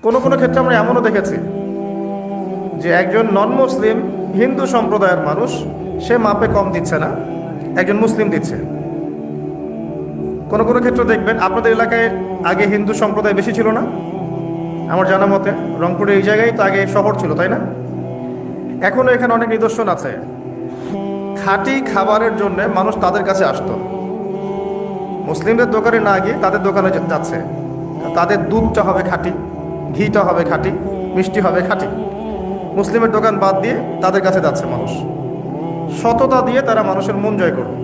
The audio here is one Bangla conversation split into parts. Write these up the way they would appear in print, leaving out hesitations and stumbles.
কোনো কোনো ক্ষেত্রে আমরা এমনও দেখেছি যে একজন নন মুসলিম হিন্দু সম্প্রদায়ের মানুষ সে মাপে কম দিচ্ছে না, একজন মুসলিম দিচ্ছে। কোনো কোনো ক্ষেত্রে দেখবেন আপনাদের এলাকায় আগে হিন্দু সম্প্রদায় বেশি ছিল না? আমার জানা মতে রংপুরের এই জায়গায় তো আগে শহর ছিল, তাই না? এখনও এখানে অনেক নিদর্শন আছে। খাঁটি খাবারের জন্য মানুষ তাদের কাছে আসতো, মুসলিমদের দোকানে না গিয়ে তাদের দোকানে যাচ্ছে। তাদের দুধটা হবে খাঁটি, ঘিটা হবে খাঁটি, মিষ্টি হবে খাঁটি। মুসলিমের দোকান বাদ দিয়ে তাদের কাছে যাচ্ছে মানুষ, সততা দিয়ে তারা মানুষের মন জয় করবে।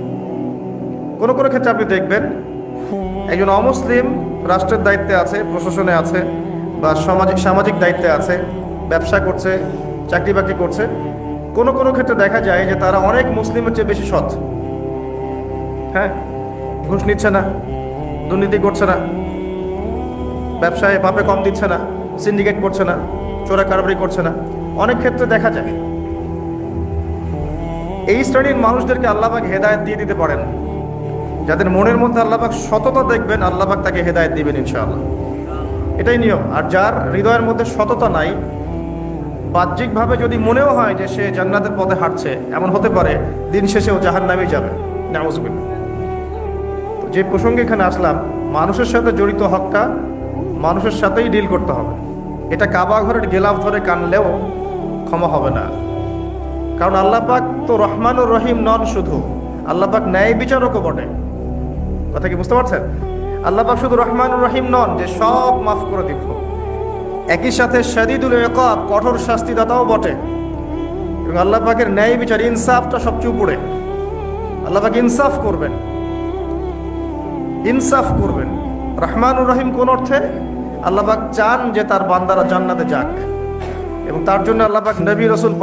কোনো কোনো ক্ষেত্রে আপনি দেখবেন একজন অমুসলিম রাষ্ট্রের দায়িত্বে আছে, প্রশাসনে আছে, বা সামাজিক দায়িত্বে আছে, ব্যবসা করছে, চাকরি বাকরি করছে। কোনো কোনো ক্ষেত্রে দেখা যায় যে তারা অনেক মুসলিমের চেয়ে বেশি সৎ। হ্যাঁ, ঘুষ নিচ্ছে না, দুর্নীতি করছে না, ব্যবসায় মাপে কম দিচ্ছে না, সিন্ডিকেট করছে না, চোরা কারবারি করছে না। অনেক ক্ষেত্রে দেখা যায় এই শ্রেণীর মানুষদেরকে আল্লাহ পাক হেদায়েত দিয়ে দিতে পারেন। যাদের মনের মধ্যে আল্লাহ পাক সততা দেখবেন, আল্লাহ পাক তাকে হেদায়েত দিবেন ইনশাআল্লাহ, এটাই নিয়ম। আর যার হৃদয়ের মধ্যে সততা নাই, বাহ্যিকভাবে যদি মনেও হয় যে সে জান্নাতের পথে হাঁটছে, এমন হতে পারে দিন শেষেও জাহান্নামেই যাবে, নাউযুবিল্লাহ। তো যে প্রসঙ্গে এখানে আসলাম, মানুষের সাথে জড়িত হকটা মানুষের সাথেই ডিল করতে হবে। এটা কাবা ঘরের গেলাফ ধরে কানলেও ক্ষমা হবে না, কারণ আল্লাহ পাক তো রহমানুর রহিম নন, শুধু আল্লাহ পাক ন্যায় বিচারকও বটে। কথা কি বুঝতে পারছেন? আল্লাহ পাক শুধু রহমানুর রহিম নন যে সব মাফ করে দিব, একই সাথে শাদীদুল ইকাব, কঠোর শাস্তিদাতাও বটে। এবং আল্লাহ পাকের ন্যায় বিচার, ইনসাফটা সবচেয়ে উপরে। আল্লাহ পাক ইনসাফ করবেন, ইনসাফ করবেন। রহমানুর রহিম কোন অর্থে? আল্লাহ পাক চান যে তার বান্দারা জান্নাতে যাক, এবং তার জন্য আল্লাহ পাক নবী রাসূল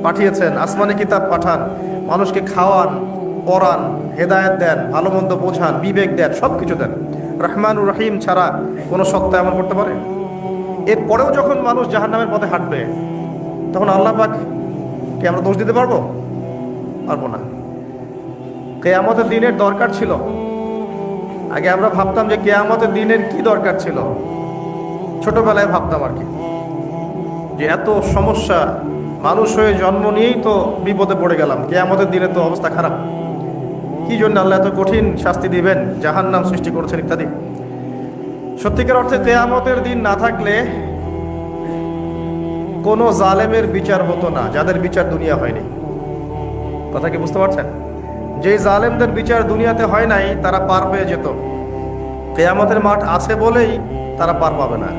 পাঠিয়েছেন, আসমানি কিতাব পাঠান, মানুষকে খাওয়ান, পড়ান, হেদায়েত দেন, ভালো মন্দ বোঝান, বিবেক দেন, সব কিছু দেন। রহমানুর রহিম ছাড়া কোনো সত্তা এমন করতে পারে? এরপরেও যখন মানুষ জাহান্নামের পথে হাঁটবে, তখন আল্লাহ পাক কে আমরা দোষ দিতে পারবো? পারবো না। কিয়ামতের দিনের দরকার ছিল। আগে আমরা ভাবতাম যে কিয়ামতের দিনের কি দরকার ছিল, ছোটবেলায় ভাবতাম আর কি, যে এত সমস্যা, মানুষ হয়ে জন্ম নিয়েই তো বিপদে পড়ে গেলাম, কিয়ামতের দিনে তো অবস্থা খারাপ, কি জন্য আল্লাহ এত কঠিন শাস্তি দিবেন, জাহান্নাম সৃষ্টি করছেন ইত্যাদি। সত্যিকার অর্থে কিয়ামতের দিন না থাকলে কোনো জালেমের বিচার হতো না, যাদের বিচার দুনিয়া হয়নি। কথা কি বুঝতে পারছেন? যে জালেমদের বিচার দুনিয়াতে হয় নাই, তারা পার পেয়ে যেত। কিয়ামতের মাঠ আছে বলেই তারা পার পাবে না।